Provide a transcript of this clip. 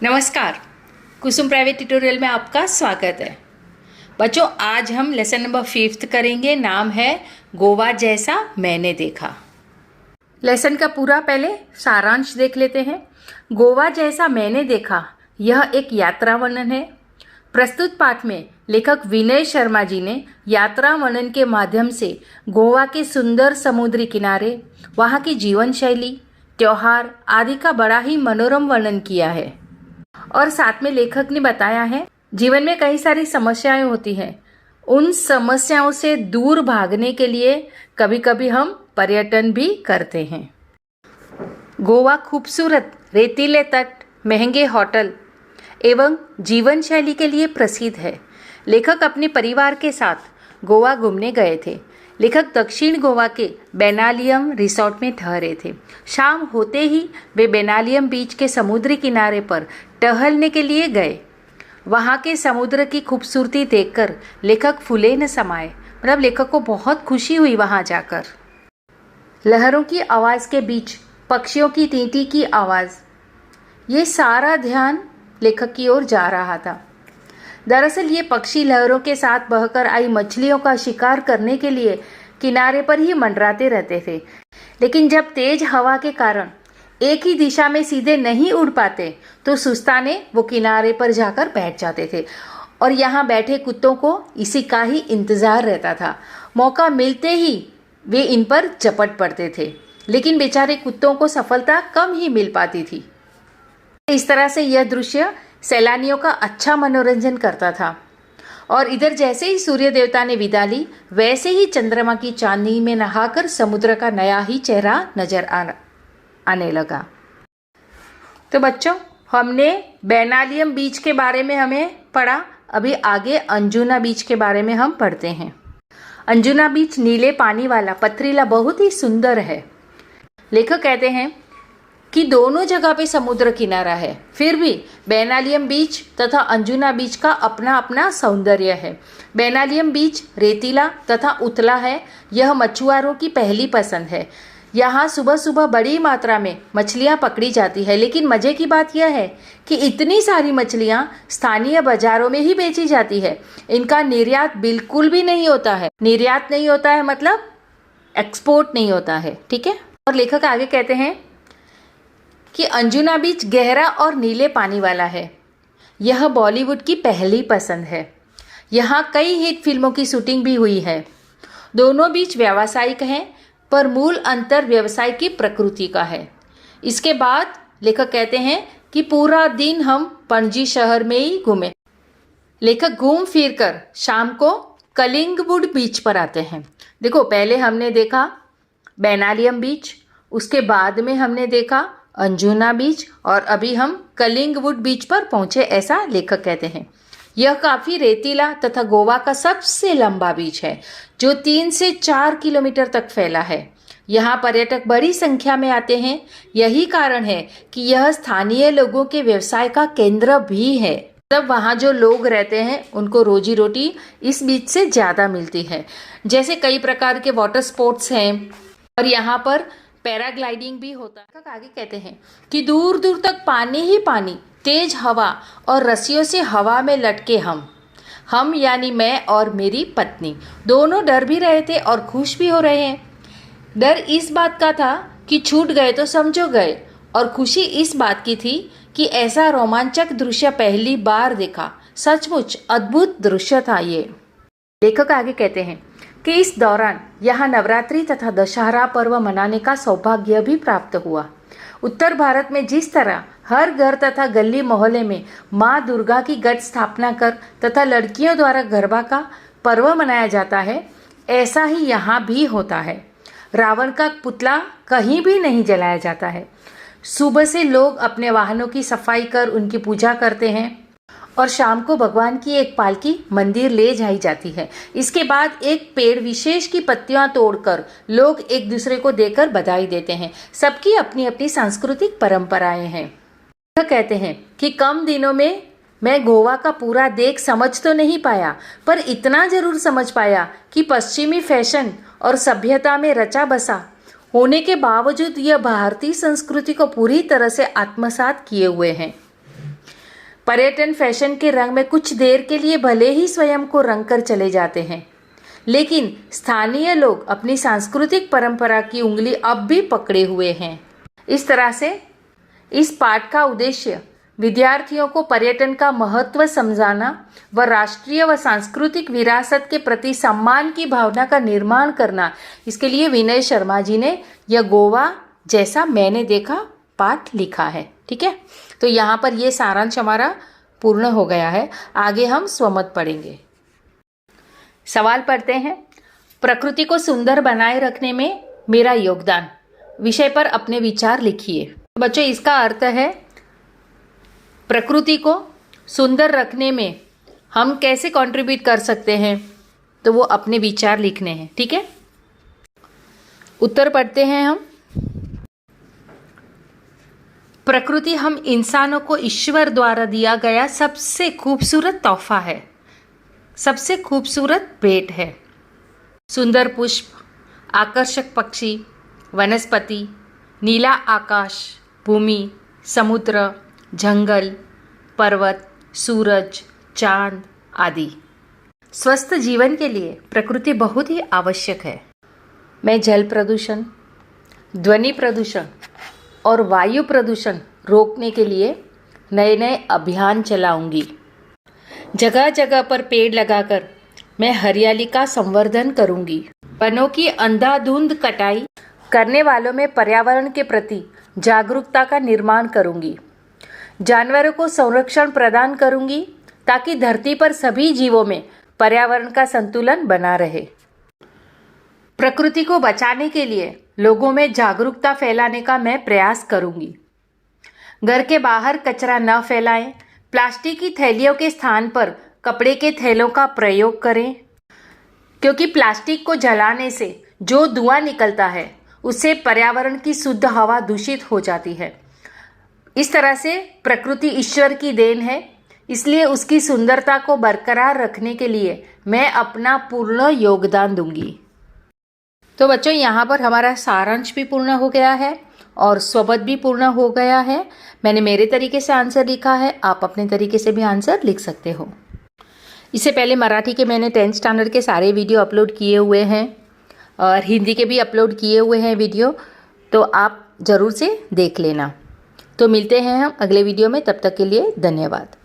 नमस्कार। कुसुम private tutorial में आपका स्वागत है। बच्चों, आज हम लेसन नंबर 5 करेंगे। नाम है गोवा जैसा मैंने देखा। लेसन का पूरा पहले सारांश देख लेते हैं। गोवा जैसा मैंने देखा यह एक यात्रा वर्णन है। प्रस्तुत पाठ में लेखक विनय शर्मा जी ने यात्रा वर्णन के माध्यम से गोवा के सुंदर समुद्री किनारे, वहाँ की जीवन शैली, त्योहार आदि का बड़ा ही मनोरम वर्णन किया है। और साथ में लेखक ने बताया है जीवन में कई सारी समस्याएं होती हैं, उन समस्याओं से दूर भागने के लिए कभी कभी हम पर्यटन भी करते हैं। गोवा खूबसूरत रेतीले तट, महंगे होटल एवं जीवन शैली के लिए प्रसिद्ध है। लेखक अपने परिवार के साथ गोवा घूमने गए थे। लेखक दक्षिण गोवा के बेनालियम रिसोर्ट में ठहरे थे। शाम होते ही वे बेनालियम बीच के समुद्री किनारे पर टहलने के लिए गए। वहाँ के समुद्र की खूबसूरती देखकर लेखक फूले न समाये। मतलब लेखक को बहुत खुशी हुई वहाँ जाकर। लहरों की आवाज़ के बीच पक्षियों की टींटी की आवाज़, ये सारा ध्यान लेखक की ओर जा रहा था। दरअसल ये पक्षी लहरों के साथ बहकर आई मछलियों का शिकार करने के लिए किनारे पर ही मंडराते रहते थे। लेकिन जब तेज हवा के कारण एक ही दिशा में सीधे नहीं उड़ पाते तो सुस्ताने वो किनारे पर जाकर बैठ जाते थे। और यहाँ बैठे कुत्तों को इसी का ही इंतज़ार रहता था। मौका मिलते ही वे इन पर झपट पड़ते थे, लेकिन बेचारे कुत्तों को सफलता कम ही मिल पाती थी। इस तरह से यह दृश्य सैलानियों का अच्छा मनोरंजन करता था। और इधर जैसे ही सूर्य देवता ने विदा ली, वैसे ही चंद्रमा की चांदनी में नहाकर समुद्र का नया ही चेहरा नजर आने लगा। तो बच्चों, हमने बेनालियम बीच के बारे में हमें पढ़ा। अभी आगे अंजुना बीच के बारे में हम पढ़ते हैं। अंजुना बीच नीले पानी वाला पथरीला बहुत ही सुंदर है। लेखक कहते हैं कि दोनों जगह पे समुद्र किनारा है, फिर भी बेनालियम बीच तथा अंजुना बीच का अपना अपना सौंदर्य है। बेनालियम बीच रेतीला तथा उथला है। यह मछुआरों की पहली पसंद है। यहाँ सुबह सुबह बड़ी मात्रा में मछलियाँ पकड़ी जाती है। लेकिन मज़े की बात यह है कि इतनी सारी मछलियाँ स्थानीय बाजारों में ही बेची जाती है। इनका निर्यात बिल्कुल भी नहीं होता है। निर्यात नहीं होता है मतलब एक्सपोर्ट नहीं होता है, ठीक है। और लेखक आगे कहते हैं कि अंजुना बीच गहरा और नीले पानी वाला है। यह बॉलीवुड की पहली पसंद है। यहाँ कई हिट फिल्मों की शूटिंग भी हुई है। दोनों बीच व्यावसायिक हैं, पर मूल अंतर व्यवसाय की प्रकृति का है। इसके बाद लेखक कहते हैं कि पूरा दिन हम पणजी शहर में ही घूमे। लेखक घूम फिर कर शाम को कलिंगवुड बीच पर आते हैं। देखो, पहले हमने देखा बेनालियम बीच, उसके बाद में हमने देखा अंजुना बीच, और अभी हम कलिंगवुड बीच पर पहुंचे, ऐसा लेखक कहते हैं। यह काफ़ी रेतीला तथा गोवा का सबसे लंबा बीच है, जो 3 से 4 किलोमीटर तक फैला है। यहाँ पर्यटक बड़ी संख्या में आते हैं। यही कारण है कि यह स्थानीय लोगों के व्यवसाय का केंद्र भी है। तब वहाँ जो लोग रहते हैं उनको रोजी रोटी इस बीच से ज़्यादा मिलती है। जैसे कई प्रकार के वाटर स्पोर्ट्स हैं और यहाँ पर पैराग्लाइडिंग भी होता है। आगे कहते हैं कि दूर दूर तक पानी ही पानी, तेज हवा और रस्सियों से हवा में लटके हम यानी मैं और मेरी पत्नी दोनों डर भी रहे थे और खुश भी हो रहे हैं। डर इस बात का था कि छूट गए तो समझो गए, और खुशी इस बात की थी कि ऐसा रोमांचक दृश्य पहली बार देखा। सचमुच अद्भुत दृश्य था ये। लेखक आगे कहते हैं कि इस दौरान यहाँ नवरात्रि तथा दशहरा पर्व मनाने का सौभाग्य भी प्राप्त हुआ। उत्तर भारत में जिस तरह हर घर तथा गली मोहल्ले में माँ दुर्गा की घट स्थापना कर तथा लड़कियों द्वारा गरबा का पर्व मनाया जाता है, ऐसा ही यहाँ भी होता है। रावण का पुतला कहीं भी नहीं जलाया जाता है। सुबह से लोग अपने वाहनों की सफाई कर उनकी पूजा करते हैं और शाम को भगवान की एक पालकी मंदिर ले जाई जाती है। इसके बाद एक पेड़ विशेष की पत्तियां तोड़कर लोग एक दूसरे को देकर बधाई देते हैं। सबकी अपनी अपनी सांस्कृतिक परंपराएं हैं। वह कहते हैं कि कम दिनों में मैं गोवा का पूरा देख समझ तो नहीं पाया, पर इतना जरूर समझ पाया कि पश्चिमी फैशन और सभ्यता में रचा बसा होने के बावजूद यह भारतीय संस्कृति को पूरी तरह से आत्मसात किए हुए हैं। पर्यटन फैशन के रंग में कुछ देर के लिए भले ही स्वयं को रंग कर चले जाते हैं, लेकिन स्थानीय लोग अपनी सांस्कृतिक परंपरा की उंगली अब भी पकड़े हुए हैं। इस तरह से इस पाठ का उद्देश्य विद्यार्थियों को पर्यटन का महत्व समझाना व राष्ट्रीय व सांस्कृतिक विरासत के प्रति सम्मान की भावना का निर्माण करना। इसके लिए विनय शर्मा जी ने यह गोवा जैसा मैंने देखा पाठ लिखा है। ठीक है, तो यहाँ पर ये सारांश हमारा पूर्ण हो गया है। आगे हम स्वमत पढ़ेंगे। सवाल पढ़ते हैं। प्रकृति को सुंदर बनाए रखने में मेरा योगदान विषय पर अपने विचार लिखिए। बच्चों, इसका अर्थ है प्रकृति को सुंदर रखने में हम कैसे कंट्रीब्यूट कर सकते हैं, तो वो अपने विचार लिखने हैं। ठीक है, उत्तर पढ़ते हैं हम। प्रकृति हम इंसानों को ईश्वर द्वारा दिया गया सबसे खूबसूरत तोहफा है, सबसे खूबसूरत भेंट है। सुंदर पुष्प, आकर्षक पक्षी, वनस्पति, नीला आकाश, भूमि, समुद्र, जंगल, पर्वत, सूरज, चांद आदि। स्वस्थ जीवन के लिए प्रकृति बहुत ही आवश्यक है। मैं जल प्रदूषण, ध्वनि प्रदूषण और वायु प्रदूषण रोकने के लिए नए नए अभियान चलाऊंगी। जगह जगह पर पेड़ लगाकर मैं हरियाली का संवर्धन करूंगी। वनों की अंधाधुंध कटाई करने वालों में पर्यावरण के प्रति जागरूकता का निर्माण करूंगी। जानवरों को संरक्षण प्रदान करूंगी ताकि धरती पर सभी जीवों में पर्यावरण का संतुलन बना रहे। प्रकृति को बचाने के लिए लोगों में जागरूकता फैलाने का मैं प्रयास करूंगी। घर के बाहर कचरा न फैलाएं। प्लास्टिक की थैलियों के स्थान पर कपड़े के थैलों का प्रयोग करें, क्योंकि प्लास्टिक को जलाने से जो धुआं निकलता है उससे पर्यावरण की शुद्ध हवा दूषित हो जाती है। इस तरह से प्रकृति ईश्वर की देन है, इसलिए उसकी सुंदरता को बरकरार रखने के लिए मैं अपना पूर्ण योगदान दूंगी। तो बच्चों, यहाँ पर हमारा सारांश भी पूर्ण हो गया है और स्वबत भी पूर्ण हो गया है। मैंने मेरे तरीके से आंसर लिखा है, आप अपने तरीके से भी आंसर लिख सकते हो। इससे पहले मराठी के मैंने 10th स्टैंडर्ड के सारे वीडियो अपलोड किए हुए हैं और हिंदी के भी अपलोड किए हुए हैं वीडियो, तो आप ज़रूर से देख लेना। तो मिलते हैं हम अगले वीडियो में, तब तक के लिए धन्यवाद।